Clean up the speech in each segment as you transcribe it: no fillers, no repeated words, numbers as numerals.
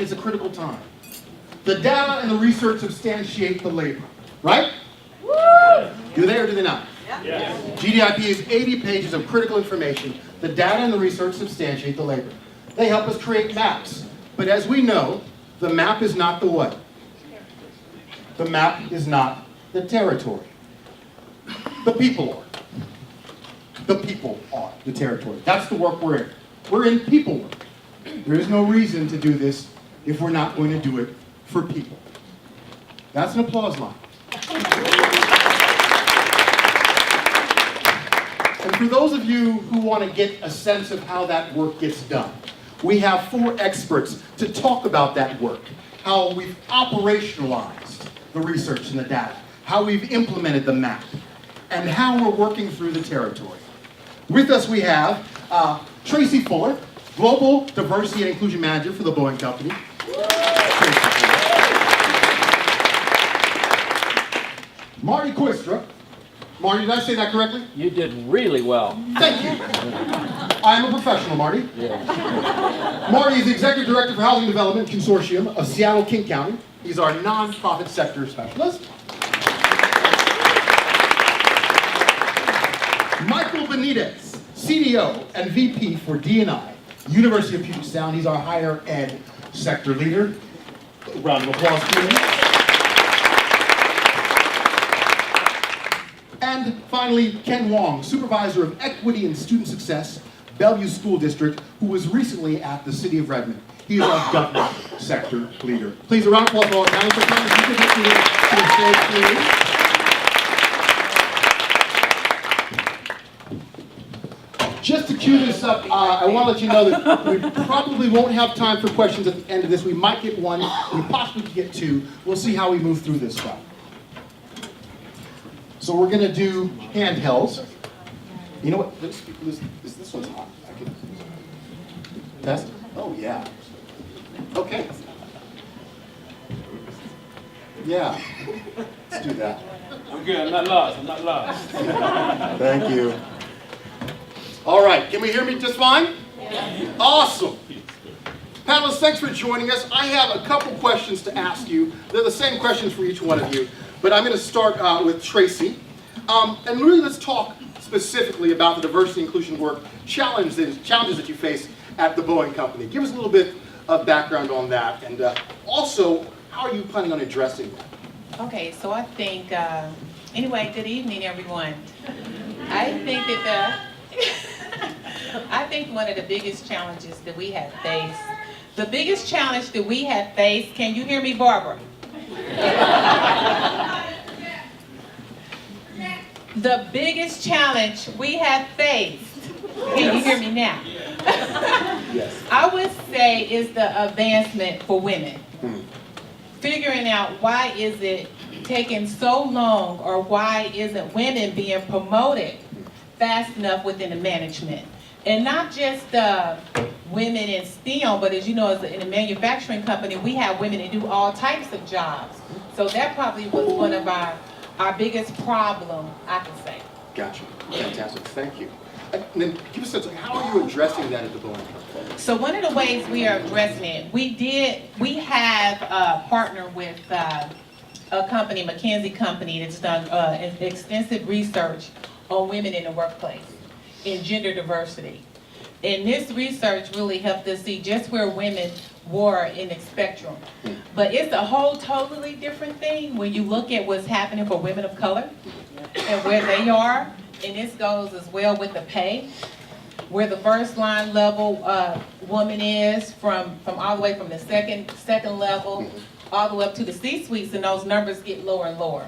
it's a critical time. The data and the research substantiate the labor, right? Do they or do they not? Yeah. GDIB is 80 pages of critical information. The data and the research substantiate the labor. They help us create maps. But as we know, the map is not the what? The map is not the territory. The people are. The people are the territory. That's the work we're in. We're in people work. There is no reason to do this if we're not going to do it for people. That's an applause line. And for those of you who want to get a sense of how that work gets done, we have 4 experts to talk about that work, how we've operationalized the research and the data, how we've implemented the map, and how we're working through the territory. With us we have Traci Fuller, Global Diversity and Inclusion Manager for the Boeing Company. Marty Koositra. Marty, did I say that correctly? You did really well. Thank you. I am a professional, Marty. Yeah. Marty is the Executive Director for Housing Development Consortium of Seattle-King County. He's our nonprofit sector specialist. Michael Benitez, CDO and VP for D&I, University of Puget Sound. He's our higher ed sector leader. Round of applause, please. And finally, Ken Wong, Supervisor of Equity and Student Success, Bellevue School District, who was recently at the City of Redmond. He is our government sector leader. Please, a round of applause for all county for coming. You can get to the stage, please. Just to cue this up, I want to let you know that we probably won't have time for questions at the end of this. We might get one, we possibly could get 2. We'll see how we move through this stuff. So we're going to do handhelds. You know what? This one's hot. I can test. Oh, yeah. Okay. Yeah. Let's do that. I'm good. I'm not lost. I'm not lost. Thank you. All right. Can we hear me just fine? Yeah. Awesome. Panelists, thanks for joining us. I have a couple questions to ask you. They're the same questions for each one of you. But I'm going to start with Traci. And really, let's talk specifically about the diversity and inclusion work challenges that you face at the Boeing Company. Give us a little bit of background on that, and also, how are you planning on addressing that? Okay, so I think, anyway, good evening, everyone. I think that I think one of the biggest challenges that we have faced, can you hear me, Barbara? The biggest challenge we have faced, can you hear me now? Yes. I would say is the advancement for women. Figuring out why is it taking so long, or why isn't women being promoted fast enough within the management. And not just women in STEM, but as you know, in a manufacturing company, we have women that do all types of jobs. So that probably was one of our biggest problem, I can say. Gotcha. Fantastic. Thank you. And then give us a sense, how are you addressing that at the Boeing Company? So one of the ways we are addressing it, we have partnered with a company, McKinsey company, that's done extensive research on women in the workplace and gender diversity. And this research really helped us see just where women were in the spectrum. But it's a whole totally different thing when you look at what's happening for women of color and where they are. And this goes as well with the pay, where the first line level woman is from all the way from the second level all the way up to the C-suites, and those numbers get lower and lower.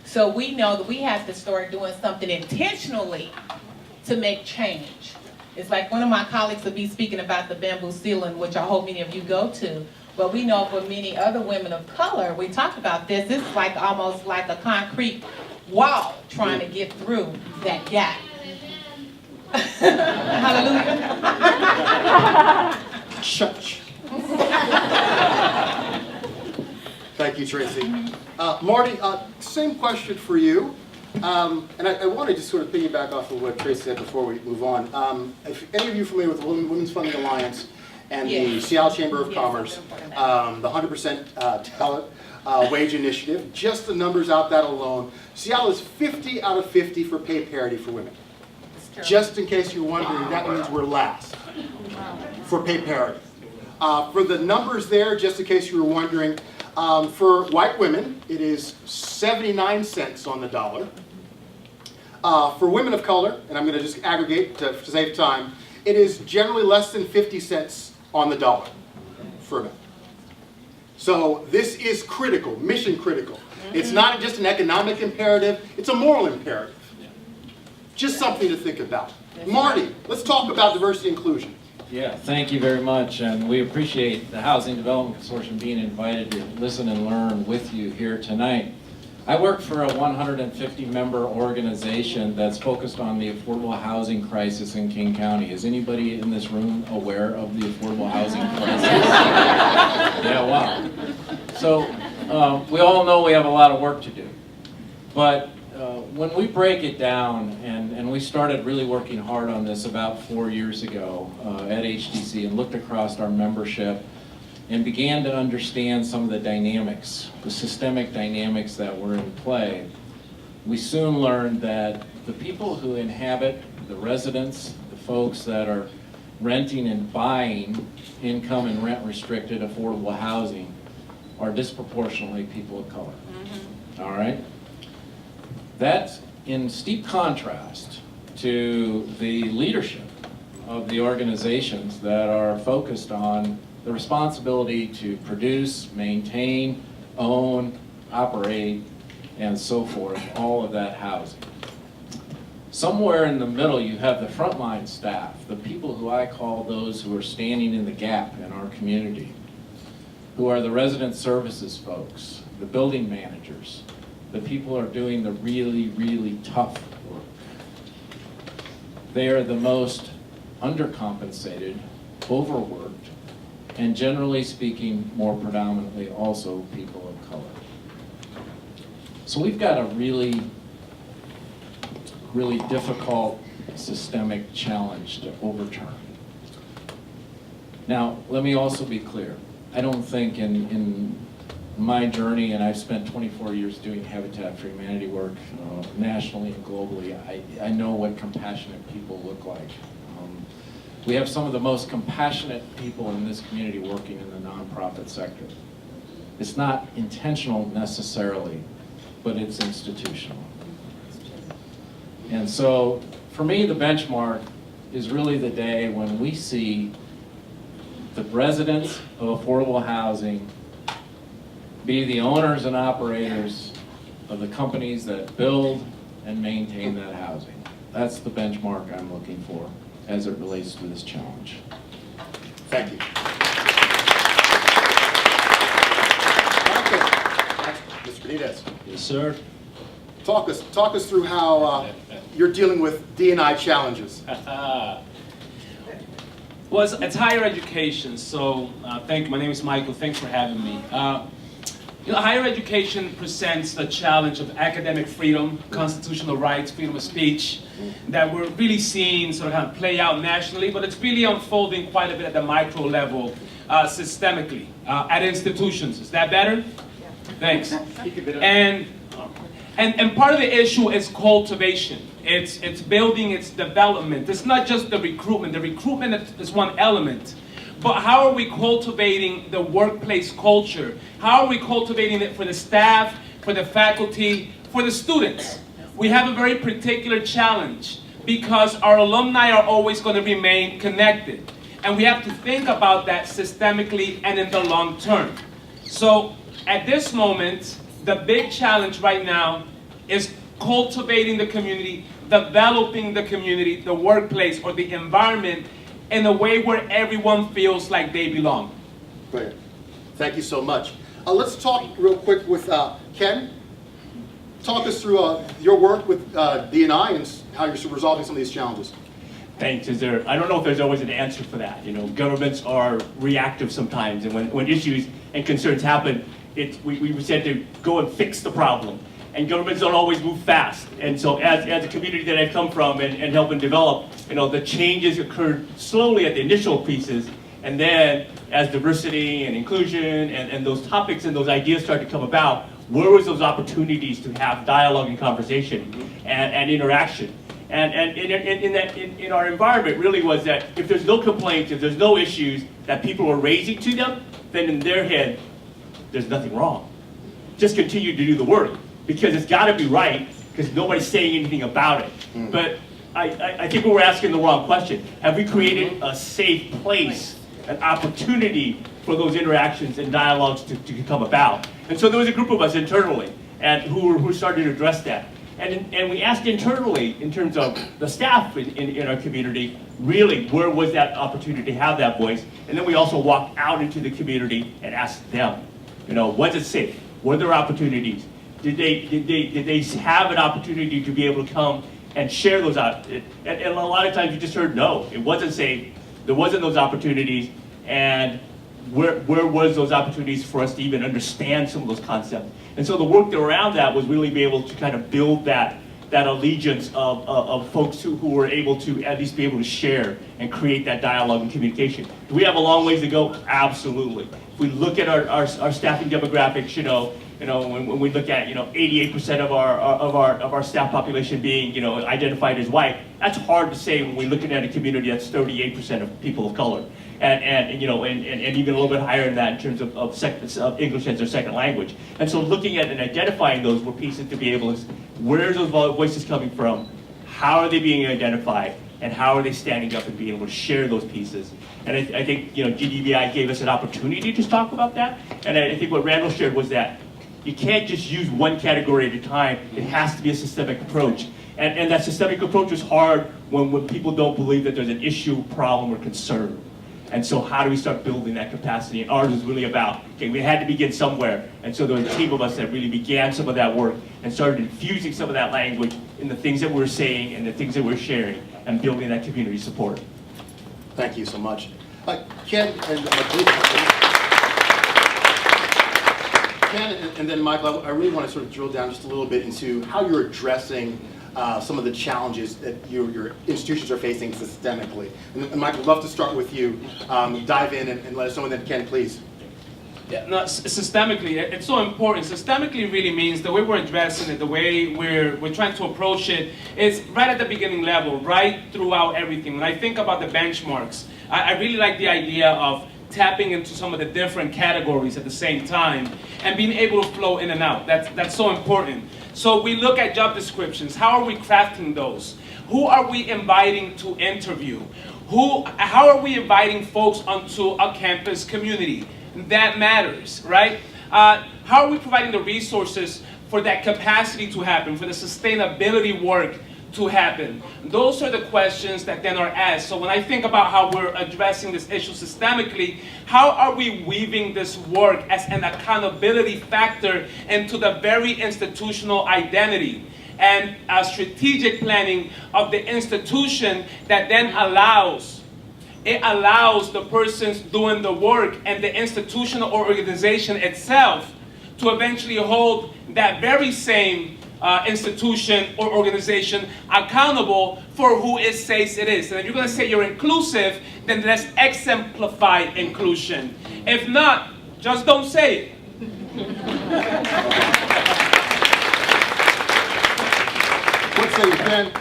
So we know that we have to start doing something intentionally to make change. It's like one of my colleagues will be speaking about the bamboo ceiling, which I hope many of you go to. But we know for many other women of color, we talked about this, it's like almost like a concrete wall trying to get through that gap. Hallelujah. Church. Thank you, Traci. Marty, same question for you. And I want to just sort of piggyback off of what Traci said before we move on. If any of you are familiar with the Women's Funding Alliance, and the Yes. Seattle Chamber of Yes, Commerce, I've been for the 100% talent wage initiative. Just the numbers out that alone, Seattle is 50 out of 50 for pay parity for women. Just in case you're wondering, that means we're last for pay parity. For the numbers there, just in case you were wondering, for white women, it is 79 cents on the dollar. For women of color, and I'm going to just aggregate to save time, it is generally less than 50 cents on the dollar for men. So this is critical, mission critical. It's not just an economic imperative, it's a moral imperative. Just something to think about. Marty, let's talk about diversity and inclusion. Yeah, thank you very much, and we appreciate the Housing Development Consortium being invited to listen and learn with you here tonight. I work for a 150-member organization that's focused on the affordable housing crisis in King County. Is anybody in this room aware of the affordable housing crisis? Yeah, wow. So we all know we have a lot of work to do, but when we break it down, and we started really working hard on this about 4 years ago at HDC and looked across our membership and began to understand some of the dynamics, the systemic dynamics that were in play, we soon learned that the people who inhabit, the residents, the folks that are renting and buying income and rent restricted affordable housing are disproportionately people of color. All right? That's in steep contrast to the leadership of the organizations that are focused on the responsibility to produce, maintain, own, operate, and so forth, all of that housing. Somewhere in the middle, you have the frontline staff, the people who I call those who are standing in the gap in our community, who are the resident services folks, the building managers, the people who are doing the really, really tough work. They are the most undercompensated, overworked, and generally speaking, more predominantly also people of color. So we've got a really, really difficult systemic challenge to overturn. Now, let me also be clear. I don't think in my journey, and I've spent 24 years doing Habitat for Humanity work nationally and globally, I know what compassionate people look like. We have some of the most compassionate people in this community working in the nonprofit sector. It's not intentional necessarily, but it's institutional. And so, for me, the benchmark is really the day when we see the residents of affordable housing be the owners and operators of the companies that build and maintain that housing. That's the benchmark I'm looking for as it relates to this challenge. Thank you. Mr. Benitez. Yes, sir. Talk us through how you're dealing with D&I challenges. Well, it's higher education, so thank you. My name is Michael. Thanks for having me. Higher education presents the challenge of academic freedom, constitutional rights, freedom of speech, that we're really seeing sort of kind of play out nationally, but it's really unfolding quite a bit at the micro level, systemically, at institutions. Is that better? Thanks. And part of the issue is cultivation. It's building, it's development. It's not just the recruitment. The recruitment is one element. But how are we cultivating the workplace culture? How are we cultivating it for the staff, for the faculty, for the students? We have a very particular challenge because our alumni are always going to remain connected. And we have to think about that systemically and in the long term. So at this moment, the big challenge right now is cultivating the community, developing the community, the workplace, or the environment in a way where everyone feels like they belong. Great. Thank you so much. Let's talk real quick with Ken. Talk us through your work with D&I and how you're resolving some of these challenges. Thanks. I don't know if there's always an answer for that. Governments are reactive sometimes, and when issues and concerns happen, we said to go and fix the problem. And governments don't always move fast. And so as a community that I've come from and helping develop, the changes occurred slowly at the initial pieces, And then as diversity and inclusion and those topics and those ideas started to come about, where was those opportunities to have dialogue and conversation and interaction? And in our environment really was that if there's no complaints, if there's no issues that people are raising to them, then in their head, there's nothing wrong. Just continue to do the work because it's got to be right because nobody's saying anything about it. But I think we're asking the wrong question. Have we created a safe place, an opportunity for those interactions and dialogues to come about? And so there was a group of us internally and who started to address that. And we asked internally, in terms of the staff in our community, really, where was that opportunity to have that voice? And then we also walked out into the community and asked them, was it safe? Were there opportunities? Did they have an opportunity to be able to come and share those out? And a lot of times you just heard, no, it wasn't safe. There wasn't those opportunities. And where was those opportunities for us to even understand some of those concepts? And so the work around that was really be able to kind of build that allegiance of folks who were able to at least be able to share and create that dialogue and communication. Do we have a long ways to go? Absolutely. If we look at our staffing demographics, when we look at 88% of our staff population being identified as white, that's hard to say when we're looking at a community that's 38% of people of color. And even a little bit higher than that in terms of English as their second language. And so looking at and identifying those were pieces to be able to, where are those voices coming from? How are they being identified? And how are they standing up and being able to share those pieces? And I think GDBI gave us an opportunity to talk about that. And I think what Randall shared was that you can't just use one category at a time. It has to be a systemic approach. And that systemic approach is hard when people don't believe that there's an issue, problem, or concern. And so how do we start building that capacity? And ours was really about, okay, we had to begin somewhere. And so there was a team of us that really began some of that work and started infusing some of that language in the things that we're saying and the things that we're sharing and building that community support. Thank you so much. Ken and then Michael, I really want to sort of drill down just a little bit into how you're addressing some of the challenges that your institutions are facing systemically. And Michael, I'd love to start with you. Dive in and let us know, and then Ken, please. Yeah, no, systemically, it's so important. Systemically really means the way we're addressing it, the way we're trying to approach it, is right at the beginning level, right throughout everything. When I think about the benchmarks, I really like the idea of tapping into some of the different categories at the same time and being able to flow in and out. That's so important. So we look at job descriptions. How are we crafting those? Who are we inviting to interview? How are we inviting folks onto a campus community? That matters, right? How are we providing the resources for that capacity to happen, for the sustainability work to happen? Those are the questions that then are asked. So when I think about how we're addressing this issue systemically, how are we weaving this work as an accountability factor into the very institutional identity and a strategic planning of the institution that then allows the persons doing the work and the institution or organization itself to eventually hold that very same institution or organization accountable for who it says it is. And if you're going to say you're inclusive, then let's exemplify inclusion. If not, just don't say it. What say you, Ken?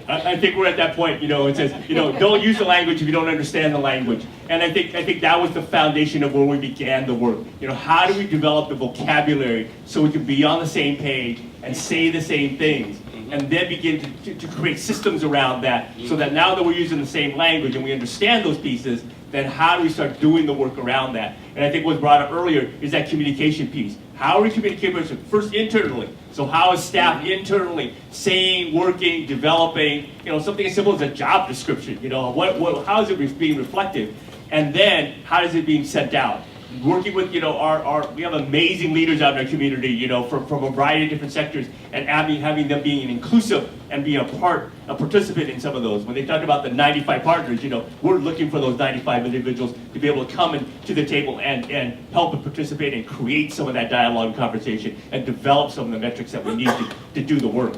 I think we're at that point, it says, don't use the language if you don't understand the language. And I think that was the foundation of where we began the work. How do we develop the vocabulary so we can be on the same page and say the same things? And then begin to create systems around that so that now that we're using the same language and we understand those pieces, then how do we start doing the work around that? And I think what was brought up earlier is that communication piece. How are we communicating first internally? So how is staff internally saying, working, developing, something as simple as a job description, how is it being reflective? And then how is it being sent out? Working with, we have amazing leaders out in our community, from a variety of different sectors, and having them being inclusive and being a participant in some of those. When they talk about the 95 partners, we're looking for those 95 individuals to be able to come to the table and help and participate and create some of that dialogue and conversation and develop some of the metrics that we need to do the work.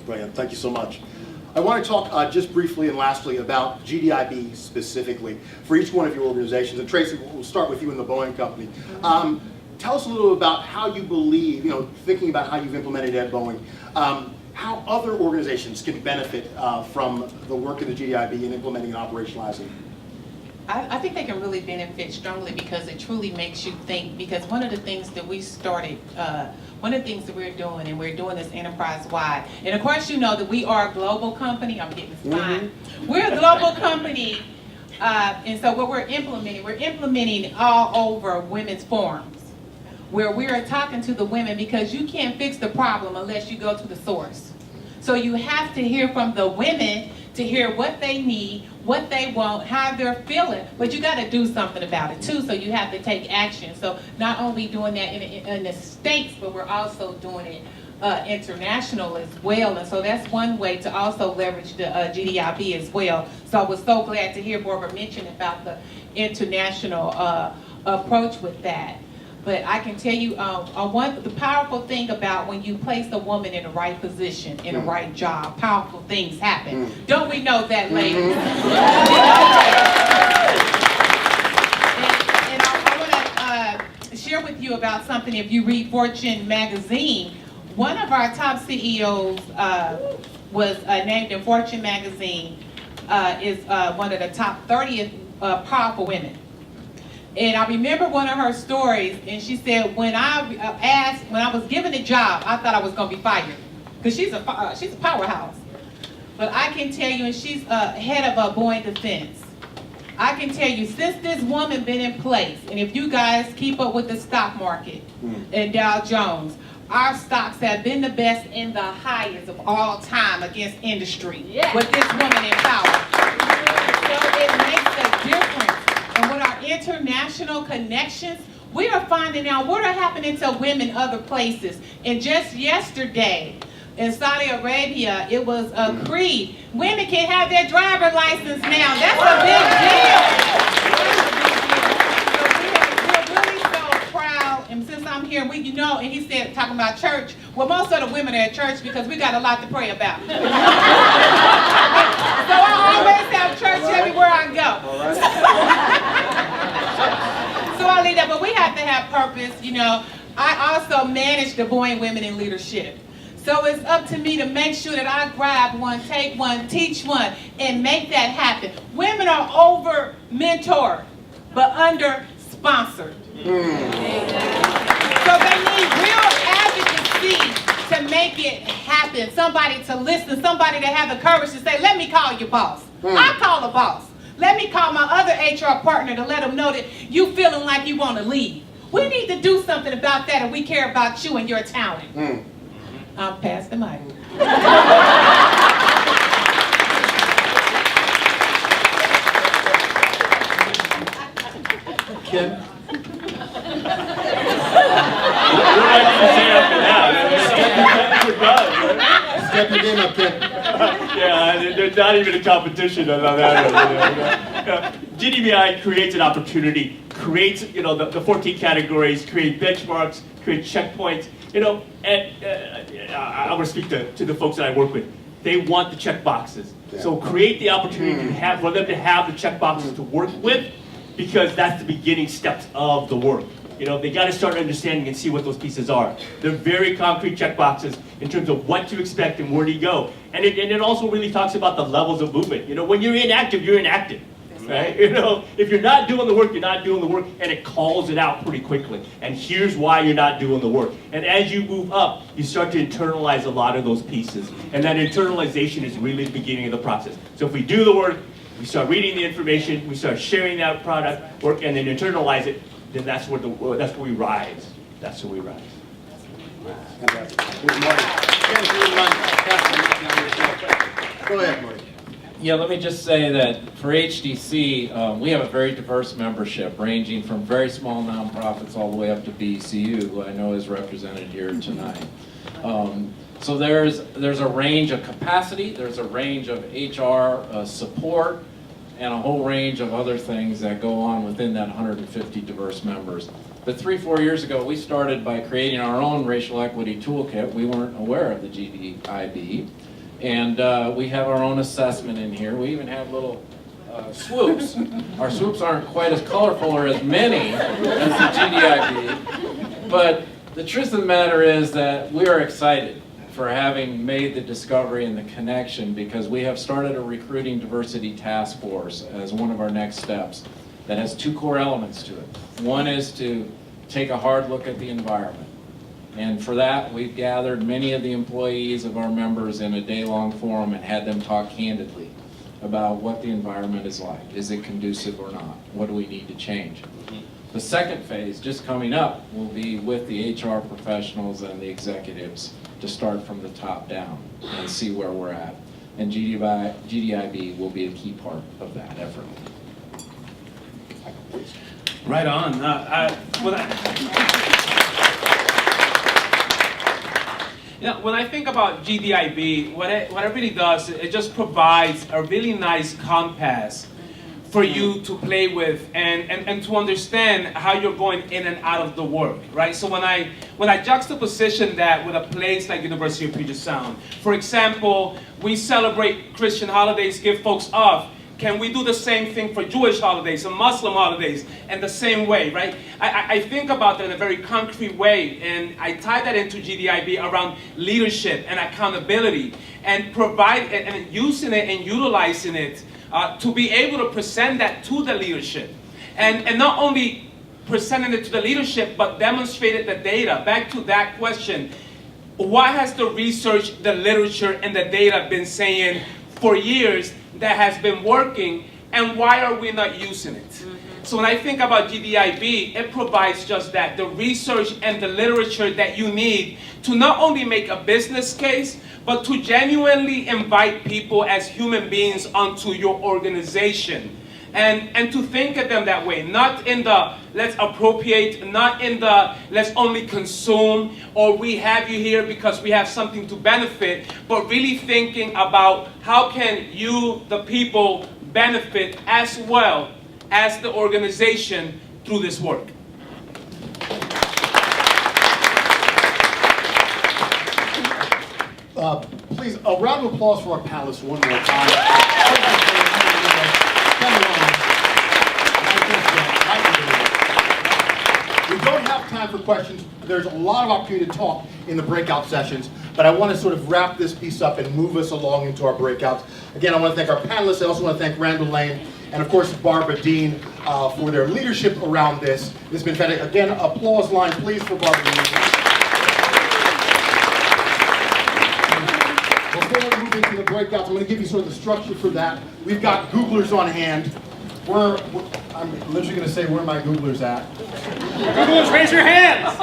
Brilliant, thank you so much. I want to talk just briefly and lastly about GDIB specifically for each one of your organizations. And Traci, we'll start with you in the Boeing Company. Tell us a little about how you believe, thinking about how you've implemented at Boeing, how other organizations can benefit from the work of the GDIB in implementing and operationalizing. I think they can really benefit strongly because it truly makes you think. Because one of the things that we started, one of the things that we're doing, and we're doing this enterprise-wide, and of course you know that we are a global company. I'm getting this fine. We're a global company, and so what we're implementing all over women's forums, where we are talking to the women, because you can't fix the problem unless you go to the source. So you have to hear from the women to hear what they need, what they want, how they're feeling, but you got to do something about it too, so you have to take action. So not only doing that in the States, but we're also doing it international as well, and so that's one way to also leverage the GDIB as well. So I was so glad to hear Barbara mention about the international approach with that. But I can tell you, the powerful thing about when you place a woman in the right position, in the right job, powerful things happen. Don't we know that, ladies? And I want to share with you about something. If you read Fortune magazine, one of our top CEOs was named in Fortune magazine is one of the top 30 powerful women. And I remember one of her stories, and she said, when I was given a job, I thought I was going to be fired, because she's a powerhouse. But I can tell you, and she's head of a Boeing Defense. I can tell you, since this woman been in place, and if you guys keep up with the stock market and Dow Jones, our stocks have been the best and the highest of all time against industry with this woman in power. So it makes a difference. And with our international connections, we are finding out what are happening to women other places. And just yesterday, in Saudi Arabia, it was agreed. Women can have their driver's license now. That's a big deal. So we're really so proud. And since I'm here, and he said, talking about church, well, most of the women are at church because we got a lot to pray about. So I always have church everywhere I go. So I leave that, but we have to have purpose. I also manage the Boeing Women in Leadership. So it's up to me to make sure that I grab one, take one, teach one, and make that happen. Women are over-mentored, but under-sponsored. So they need real advocacy to make it happen. Somebody to listen, somebody to have the courage to say, let me call your boss. I call a boss. Let me call my other HR partner to let them know that you feeling like you want to leave. We need to do something about that, and we care about you and your talent. I'll pass the mic. Ken? Step your game up, Ken. Yeah, there's not even a competition on that. GDBI creates an opportunity, creates the 14 categories, create benchmarks, create checkpoints. And I want to speak to the folks that I work with. They want the check boxes. Yeah. So create the opportunity for them to have the check boxes to work with, because that's the beginning steps of the work. They got to start understanding and see what those pieces are. They're very concrete check boxes in terms of what to expect and where to go. And it also really talks about the levels of movement. When you're inactive, you're inactive. Right? If you're not doing the work, you're not doing the work, and it calls it out pretty quickly. And here's why you're not doing the work. And as you move up, you start to internalize a lot of those pieces. And that internalization is really the beginning of the process. So if we do the work, we start reading the information, we start sharing that product work, and then internalize it, then that's where we rise. That's where we rise. Fantastic. Go ahead, Marty. Yeah, let me just say that for HDC, we have a very diverse membership, ranging from very small nonprofits all the way up to BCU, who I know is represented here tonight. So there's a range of capacity, there's a range of HR support, and a whole range of other things that go on within that 150 diverse members. But 3-4 years ago, we started by creating our own racial equity toolkit. We weren't aware of the GDIB. And we have our own assessment in here. We even have little swoops. Our swoops aren't quite as colorful or as many as the GDIB, but the truth of the matter is that we are excited for having made the discovery and the connection, because we have started a recruiting diversity task force as one of our next steps that has two core elements to it. One is to take a hard look at the environment. And for that, we've gathered many of the employees of our members in a day-long forum and had them talk candidly about what the environment is like. Is it conducive or not? What do we need to change? The second phase, just coming up, will be with the HR professionals and the executives to start from the top down and see where we're at. And GDIB will be a key part of that effort. Right on. When I think about GDIB, what it really does, it just provides a really nice compass for you to play with and to understand how you're going in and out of the work, right? So when I juxtaposition that with a place like University of Puget Sound, for example, we celebrate Christian holidays, give folks off. Can we do the same thing for Jewish holidays and Muslim holidays and the same way, right? I think about that in a very concrete way, and I tie that into GDIB around leadership and accountability and provide and using it and utilizing it to be able to present that to the leadership. And not only presenting it to the leadership, but demonstrated the data. Back to that question, what has the research, the literature, and the data been saying for years that has been working, and why are we not using it? So when I think about GDIB, it provides just that, the research and the literature that you need to not only make a business case, but to genuinely invite people as human beings onto your organization. And to think of them that way, not in the let's appropriate, not in the let's only consume, or we have you here because we have something to benefit, but really thinking about how can you, the people, benefit as well as the organization through this work. Please, a round of applause for our panelists one more time. We don't have time for questions. There's a lot of opportunity to talk in the breakout sessions, but I want to sort of wrap this piece up and move us along into our breakouts. Again, I want to thank our panelists. I also want to thank Randall Lane and, of course, Barbara Dean for their leadership around this. It's been fantastic. Again, applause line, please, for Barbara Dean. Before we move into the breakouts, I'm going to give you sort of the structure for that. We've got Googlers on hand. I'm literally going to say, where are my Googlers at? Googlers, raise your hands!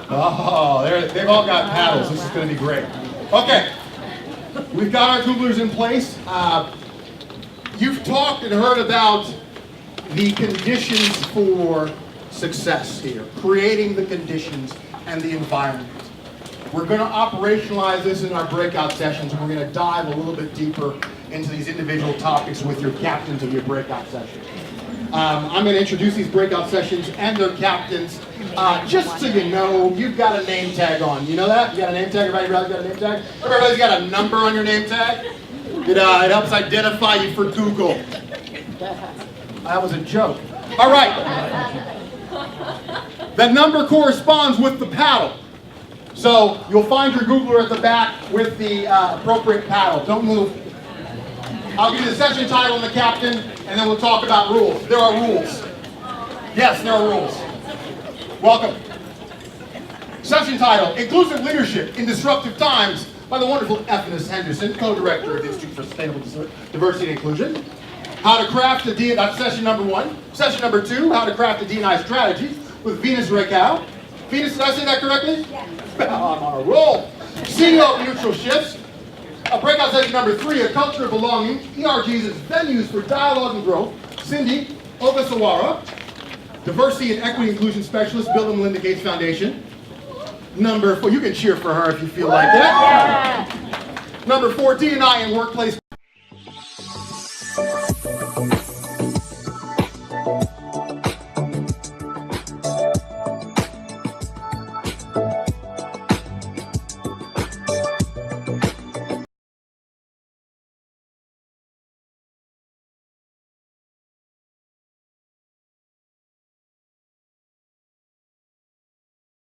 Oh, they've all got paddles. This is going to be great. Okay, we've got our Googlers in place. You've talked and heard about the conditions for success here, creating the conditions and the environment. We're going to operationalize this in our breakout sessions, and we're going to dive a little bit deeper into these individual topics with your captains of your breakout sessions. I'm going to introduce these breakout sessions and their captains. Just so you know, you've got a name tag on. You know that? You got a name tag? Everybody's got a name tag? Everybody's got a number on your name tag? It helps identify you for Google. That was a joke. All right. The number corresponds with the paddle. So you'll find your Googler at the back with the appropriate paddle. Don't move. I'll give you the session title and the captain, and then we'll talk about rules. There are rules. Yes, there are rules. Welcome. Session title, Inclusive Leadership in Disruptive Times, by the wonderful F.S. Henderson, co-director of the Institute for Sustainable Diversity and Inclusion. How to craft a D&I, that's session number 1. Session number 2, how to craft a D&I strategy with Venus Rakow. Venus, did I say that correctly? Yes. I'm on a roll. CEO of Neutral Shifts. Breakout session number 3, a culture of belonging. ERGs as venues for dialogue and growth. Cindy Ogasawara, diversity and equity inclusion specialist, Bill and Melinda Gates Foundation. Number 4, you can cheer for her if you feel like that. Yeah. Number 4, D&I and workplace.